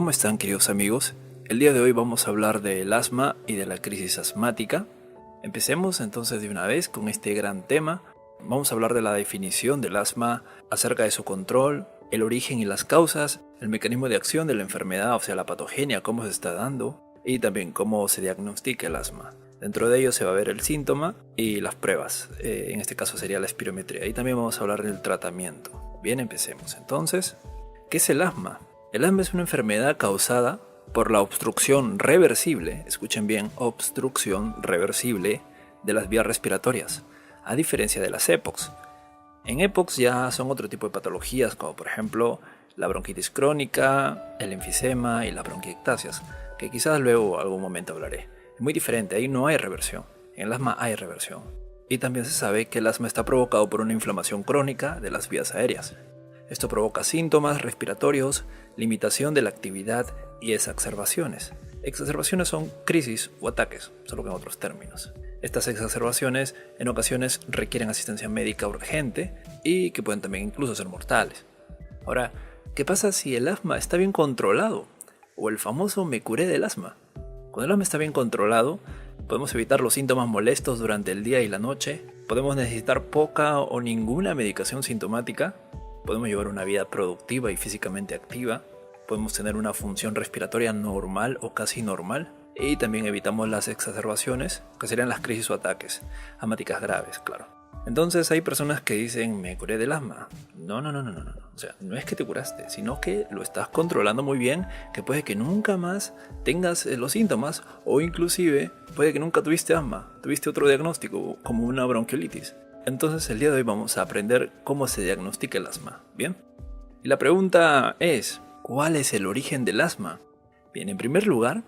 ¿Cómo están, queridos amigos? El día de hoy vamos a hablar del asma y de la crisis asmática. Empecemos entonces de una vez con este gran tema. Vamos a hablar de la definición del asma, acerca de su control, el origen y las causas, el mecanismo de acción de la enfermedad, o sea, la patogenia, cómo se está dando, y también cómo se diagnostica el asma. Dentro de ello se va a ver el síntoma y las pruebas, en este caso sería la espirometría, y también vamos a hablar del tratamiento. Bien, empecemos entonces. ¿Qué es el asma? El asma es una enfermedad causada por la obstrucción reversible, escuchen bien, obstrucción reversible de las vías respiratorias, a diferencia de las EPOCs. En EPOCs ya son otro tipo de patologías, como por ejemplo la bronquitis crónica, el enfisema y las bronquiectasias, que quizás luego algún momento hablaré. Es muy diferente, ahí no hay reversión, en el asma hay reversión. Y también se sabe que el asma está provocado por una inflamación crónica de las vías aéreas. Esto provoca síntomas respiratorios, limitación de la actividad y exacerbaciones. Exacerbaciones son crisis o ataques, solo que en otros términos. Estas exacerbaciones en ocasiones requieren asistencia médica urgente y que pueden también incluso ser mortales. Ahora, ¿qué pasa si el asma está bien controlado? O el famoso me curé del asma. Cuando el asma está bien controlado, podemos evitar los síntomas molestos durante el día y la noche, podemos necesitar poca o ninguna medicación sintomática, podemos llevar una vida productiva y físicamente activa, podemos tener una función respiratoria normal o casi normal, y también evitamos las exacerbaciones, que serían las crisis o ataques, asmáticas graves, claro. Entonces hay personas que dicen, me curé del asma. No. O sea, no es que te curaste, sino que lo estás controlando muy bien, que puede que nunca más tengas los síntomas, o inclusive puede que nunca tuviste asma, tuviste otro diagnóstico, como una bronquiolitis. Entonces el día de hoy vamos a aprender cómo se diagnostica el asma, ¿bien? Y la pregunta es, ¿cuál es el origen del asma? Bien, en primer lugar,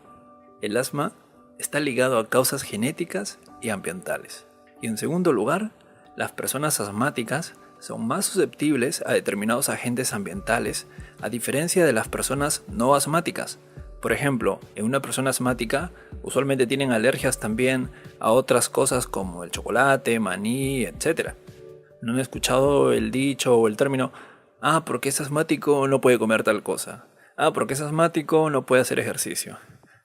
el asma está ligado a causas genéticas y ambientales. Y en segundo lugar, las personas asmáticas son más susceptibles a determinados agentes ambientales, a diferencia de las personas no asmáticas. Por ejemplo, en una persona asmática usualmente tienen alergias también a otras cosas como el chocolate, maní, etc. ¿No han escuchado el dicho o el término, porque es asmático no puede comer tal cosa? Porque es asmático no puede hacer ejercicio.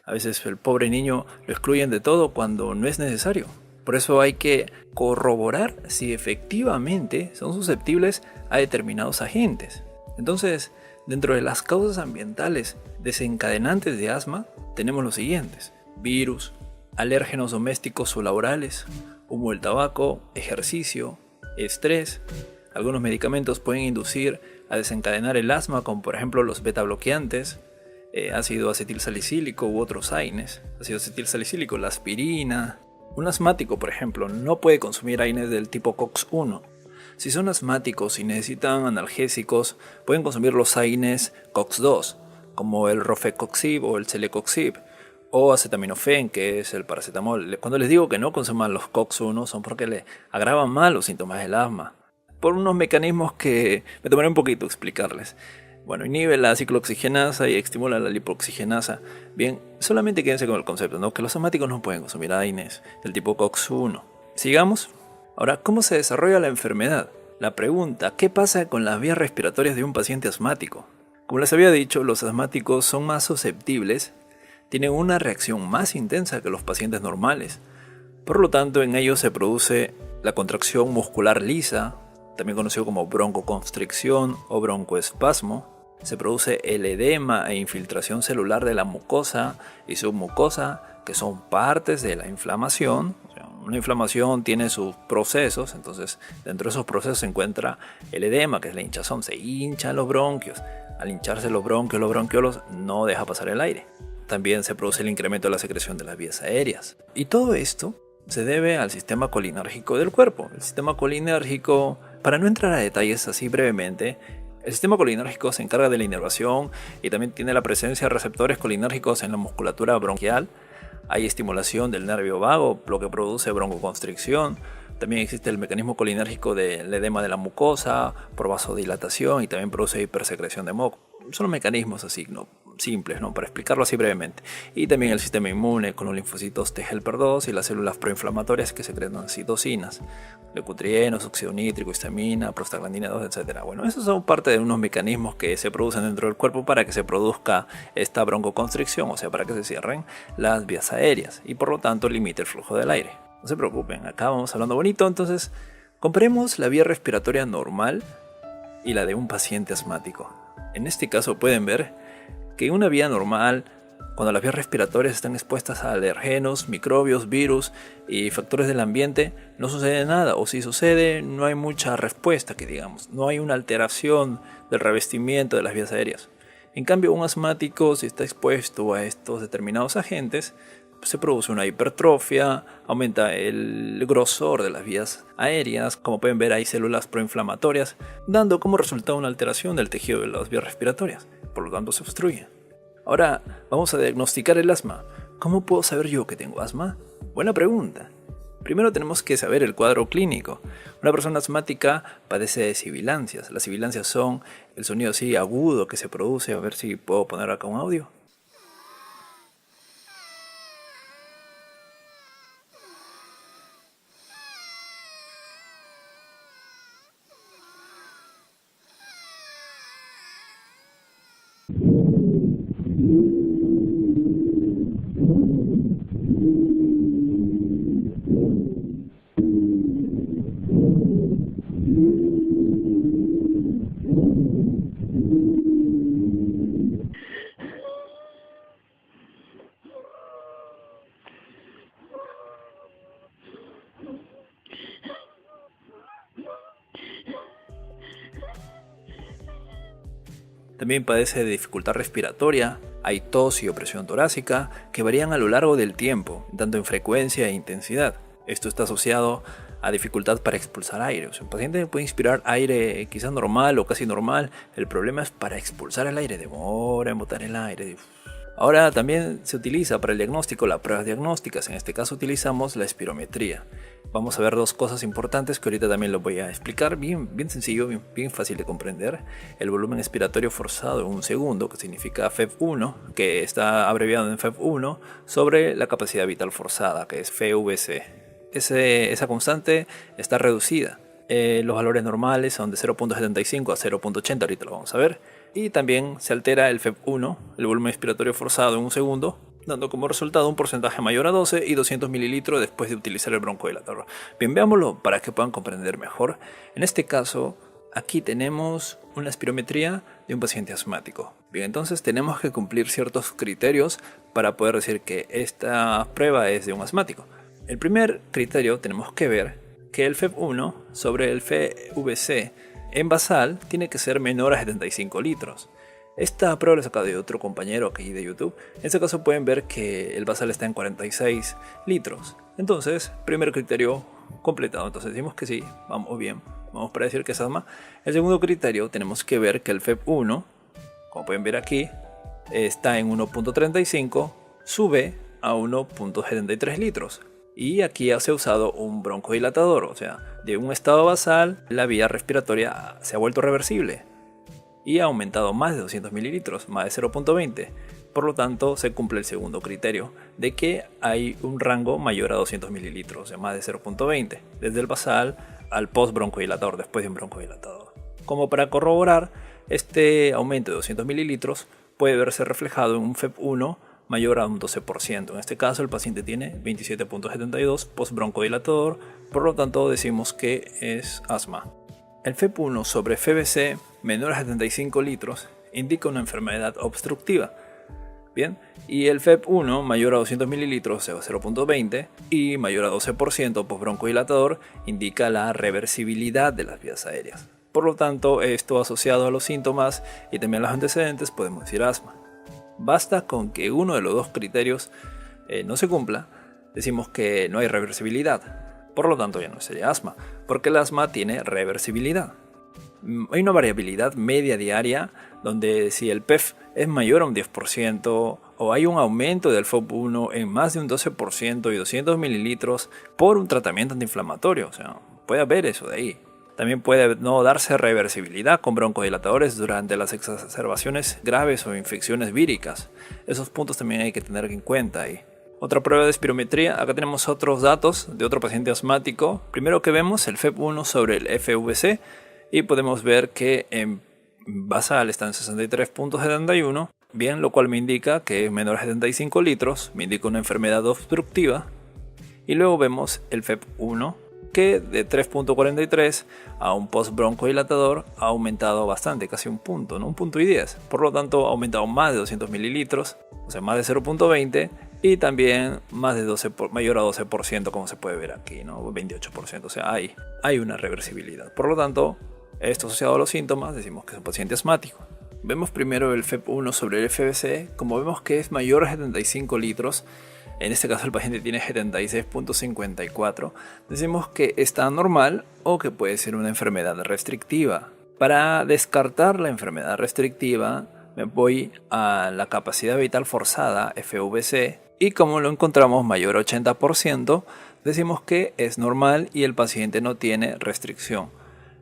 A veces el pobre niño lo excluyen de todo cuando no es necesario. Por eso hay que corroborar si efectivamente son susceptibles a determinados agentes. Entonces, dentro de las causas ambientales desencadenantes de asma, tenemos los siguientes: virus, alérgenos domésticos o laborales, humo del tabaco, ejercicio, estrés. Algunos medicamentos pueden inducir a desencadenar el asma, como por ejemplo los betabloqueantes, ácido acetilsalicílico u otros AINES. Ácido acetilsalicílico, la aspirina. Un asmático, por ejemplo, no puede consumir AINES del tipo COX-1. Si son asmáticos y necesitan analgésicos, pueden consumir los AINES COX-2, como el rofecoxib o el celecoxib, o acetaminofén, que es el paracetamol. Cuando les digo que no consuman los COX-1 son porque le agravan más los síntomas del asma, por unos mecanismos que me tomaré un poquito explicarles. Bueno, inhibe la ciclooxigenasa y estimula la lipoxigenasa. Bien, solamente quédense con el concepto, ¿no? Que los asmáticos no pueden consumir AINES del tipo COX-1. Sigamos. Ahora, ¿cómo se desarrolla la enfermedad? La pregunta, ¿qué pasa con las vías respiratorias de un paciente asmático? Como les había dicho, los asmáticos son más susceptibles, tienen una reacción más intensa que los pacientes normales. Por lo tanto, en ellos se produce la contracción muscular lisa, también conocido como broncoconstricción o broncoespasmo. Se produce el edema e infiltración celular de la mucosa y submucosa, que son partes de la inflamación. O sea, una inflamación tiene sus procesos, entonces dentro de esos procesos se encuentra el edema, que es la hinchazón. Se hinchan los bronquios. Al hincharse los bronquios, los bronquiolos no deja pasar el aire. También se produce el incremento de la secreción de las vías aéreas. Y todo esto se debe al sistema colinérgico del cuerpo. El sistema colinérgico, para no entrar a detalles así brevemente, el sistema colinérgico se encarga de la inervación y también tiene la presencia de receptores colinérgicos en la musculatura bronquial. Hay estimulación del nervio vago, lo que produce broncoconstricción. También existe el mecanismo colinérgico del edema de la mucosa por vasodilatación y también produce hipersecreción de moco. Son mecanismos así, ¿no? simples, ¿no? Para explicarlo así brevemente. Y también el sistema inmune con los linfocitos T helper 2 y las células proinflamatorias que secretan citocinas, leucotrienos, óxido nítrico, histamina, prostaglandina 2, etc. Bueno, esos son parte de unos mecanismos que se producen dentro del cuerpo para que se produzca esta broncoconstricción, o sea, para que se cierren las vías aéreas y por lo tanto limite el flujo del aire. No se preocupen, acá vamos hablando bonito. Entonces, comparemos la vía respiratoria normal y la de un paciente asmático. En este caso pueden ver que en una vía normal, cuando las vías respiratorias están expuestas a alergenos, microbios, virus y factores del ambiente, no sucede nada, o si sucede, no hay mucha respuesta, que digamos, no hay una alteración del revestimiento de las vías aéreas. En cambio, un asmático, si está expuesto a estos determinados agentes, se produce una hipertrofia, aumenta el grosor de las vías aéreas, como pueden ver hay células proinflamatorias, dando como resultado una alteración del tejido de las vías respiratorias, por lo tanto se obstruye. Ahora vamos a diagnosticar el asma. ¿Cómo puedo saber yo que tengo asma? Buena pregunta. Primero tenemos que saber el cuadro clínico. Una persona asmática padece de sibilancias. Las sibilancias son el sonido así agudo que se produce. A ver si puedo poner acá un audio. También padece de dificultad respiratoria, hay tos y opresión torácica que varían a lo largo del tiempo, tanto en frecuencia e intensidad. Esto está asociado a dificultad para expulsar aire. O sea, un paciente puede inspirar aire quizás normal o casi normal, el problema es para expulsar el aire, demora en botar el aire. Ahora también se utiliza para el diagnóstico las pruebas diagnósticas, en este caso utilizamos la espirometría. Vamos a ver dos cosas importantes que ahorita también lo voy a explicar, bien sencillo, bien fácil de comprender. El volumen expiratorio forzado en un segundo, que significa FEV1, que está abreviado en FEV1, sobre la capacidad vital forzada, que es FVC. Esa constante está reducida. Los valores normales son de 0.75 a 0.80, ahorita lo vamos a ver. Y también se altera el FEV1, el volumen expiratorio forzado en un segundo, dando como resultado un porcentaje mayor a 12 y 200 mililitros después de utilizar el broncodilatador. Bien, veámoslo para que puedan comprender mejor. En este caso, aquí tenemos una espirometría de un paciente asmático. Bien, entonces tenemos que cumplir ciertos criterios para poder decir que esta prueba es de un asmático. El primer criterio tenemos que ver que el FEV1 sobre el FVC en basal tiene que ser menor a 75 litros. Esta prueba la he sacado de otro compañero aquí de YouTube. En este caso pueden ver que el basal está en 46 litros. Entonces, primer criterio completado. Entonces decimos que sí, vamos bien, vamos para decir que es asma. El segundo criterio tenemos que ver que el FEV1, como pueden ver aquí, está en 1.35, sube a 1.73 litros. Y aquí se ha usado un broncodilatador, o sea, de un estado basal la vía respiratoria se ha vuelto reversible y ha aumentado más de 200 mililitros, más de 0.20. Por lo tanto, se cumple el segundo criterio de que hay un rango mayor a 200 mililitros, o sea, más de 0.20, desde el basal al post-broncodilatador, después de un broncodilatador. Como para corroborar, este aumento de 200 mililitros puede verse reflejado en un FEV1 mayor a un 12%. En este caso el paciente tiene 27.72 post-broncodilatador, por lo tanto decimos que es asma. El FEV1 sobre FVC menor a 75 litros indica una enfermedad obstructiva. Bien, y el FEV1 mayor a 200 mililitros, o sea 0.20, y mayor a 12% post-broncodilatador indica la reversibilidad de las vías aéreas. Por lo tanto, esto asociado a los síntomas y también a los antecedentes podemos decir asma. Basta con que uno de los dos criterios no se cumpla, decimos que no hay reversibilidad. Por lo tanto ya no sería asma, porque el asma tiene reversibilidad. Hay una variabilidad media diaria donde si el PEF es mayor a un 10% o hay un aumento del FOB1 en más de un 12% y 200 mililitros por un tratamiento antiinflamatorio, o sea, puede haber eso de ahí. También puede no darse reversibilidad con broncodilatadores durante las exacerbaciones graves o infecciones víricas. Esos puntos también hay que tener en cuenta ahí. Otra prueba de espirometría, acá tenemos otros datos de otro paciente asmático. Primero que vemos el FEV1 sobre el FVC y podemos ver que en basal está en 63.71, bien, lo cual me indica que es menor a 75 litros, me indica una enfermedad obstructiva. Y luego vemos el FEV1 que de 3.43 a un post-broncodilatador ha aumentado bastante, casi un punto, ¿no? Un punto y 10. Por lo tanto, ha aumentado más de 200 mililitros, o sea, más de 0.20 y también más de mayor a 12%, como se puede ver aquí, ¿no? 28%, o sea, hay una reversibilidad. Por lo tanto, esto asociado a los síntomas, decimos que es un paciente asmático. Vemos primero el FEV1 sobre el FVC, como vemos que es mayor a 75 litros, en este caso el paciente tiene 76.54, decimos que está normal o que puede ser una enfermedad restrictiva. Para descartar la enfermedad restrictiva me voy a la capacidad vital forzada FVC y como lo encontramos mayor a 80%, decimos que es normal y el paciente no tiene restricción.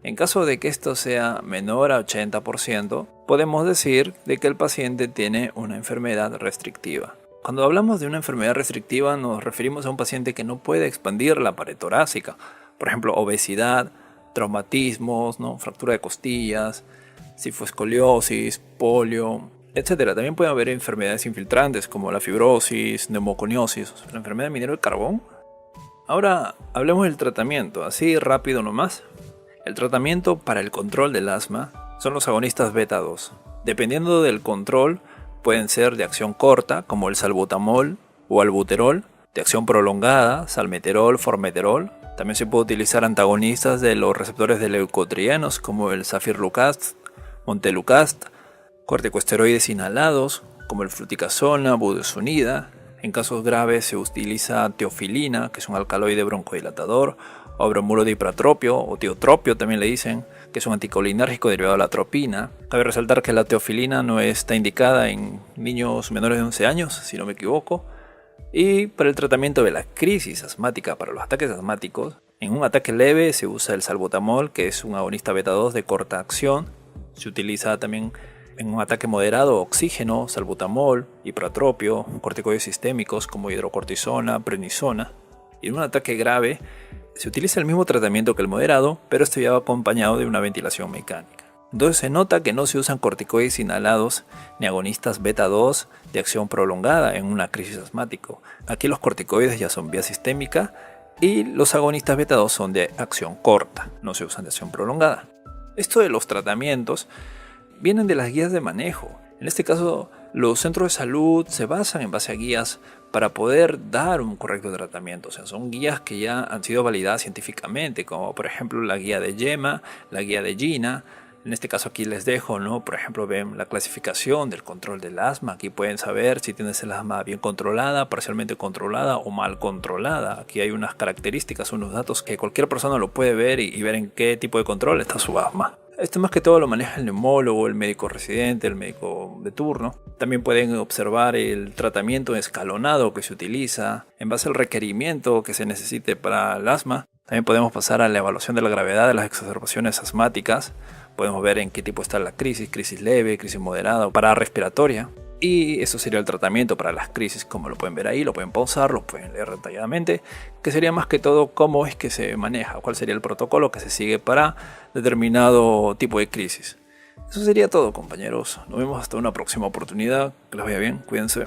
En caso de que esto sea menor a 80%, podemos decir de que el paciente tiene una enfermedad restrictiva. Cuando hablamos de una enfermedad restrictiva nos referimos a un paciente que no puede expandir la pared torácica. Por ejemplo, obesidad, traumatismos, ¿no? Fractura de costillas, cifoescoliosis, polio, etc. También puede haber enfermedades infiltrantes como la fibrosis, neumoconiosis, la enfermedad de minero de carbón. Ahora hablemos del tratamiento, así rápido nomás. El tratamiento para el control del asma son los agonistas beta 2. Dependiendo del control, pueden ser de acción corta, como el salbutamol o albuterol, de acción prolongada, salmeterol, formoterol. También se puede utilizar antagonistas de los receptores de leucotrienos, como el safirlucast, montelukast, corticosteroides inhalados, como el fluticasona, budesonida. En casos graves se utiliza teofilina, que es un alcaloide broncodilatador, o bromuro de ipratropio, o tiotropio también le dicen, que es un anticolinérgico derivado de la atropina. Cabe resaltar que la teofilina no está indicada en niños menores de 11 años, si no me equivoco. Y para el tratamiento de la crisis asmática, para los ataques asmáticos, en un ataque leve se usa el salbutamol, que es un agonista beta 2 de corta acción. Se utiliza también en un ataque moderado oxígeno, salbutamol, ipratropio, corticoides sistémicos como hidrocortisona, prednisona. Y en un ataque grave se utiliza el mismo tratamiento que el moderado, pero este va acompañado de una ventilación mecánica. Entonces se nota que no se usan corticoides inhalados ni agonistas beta 2 de acción prolongada en una crisis asmática. Aquí los corticoides ya son vía sistémica y los agonistas beta 2 son de acción corta, no se usan de acción prolongada. Esto de los tratamientos vienen de las guías de manejo. En este caso, los centros de salud se basan en base a guías para poder dar un correcto tratamiento. O sea, son guías que ya han sido validadas científicamente, como por ejemplo la guía de Yema, la guía de Gina. En este caso aquí les dejo, ¿no? Por ejemplo, ven la clasificación del control del asma. Aquí pueden saber si tienes el asma bien controlada, parcialmente controlada o mal controlada. Aquí hay unas características, unos datos que cualquier persona lo puede ver y ver en qué tipo de control está su asma. Esto más que todo lo maneja el neumólogo, el médico residente, el médico de turno. También pueden observar el tratamiento escalonado que se utiliza en base al requerimiento que se necesite para el asma. También podemos pasar a la evaluación de la gravedad de las exacerbaciones asmáticas. Podemos ver en qué tipo está la crisis leve, crisis moderada o parada respiratoria. Y eso sería el tratamiento para las crisis, como lo pueden ver ahí, lo pueden pausar, lo pueden leer detalladamente, que sería más que todo cómo es que se maneja, cuál sería el protocolo que se sigue para determinado tipo de crisis. Eso sería todo, compañeros. Nos vemos hasta una próxima oportunidad. Que les vaya bien, cuídense.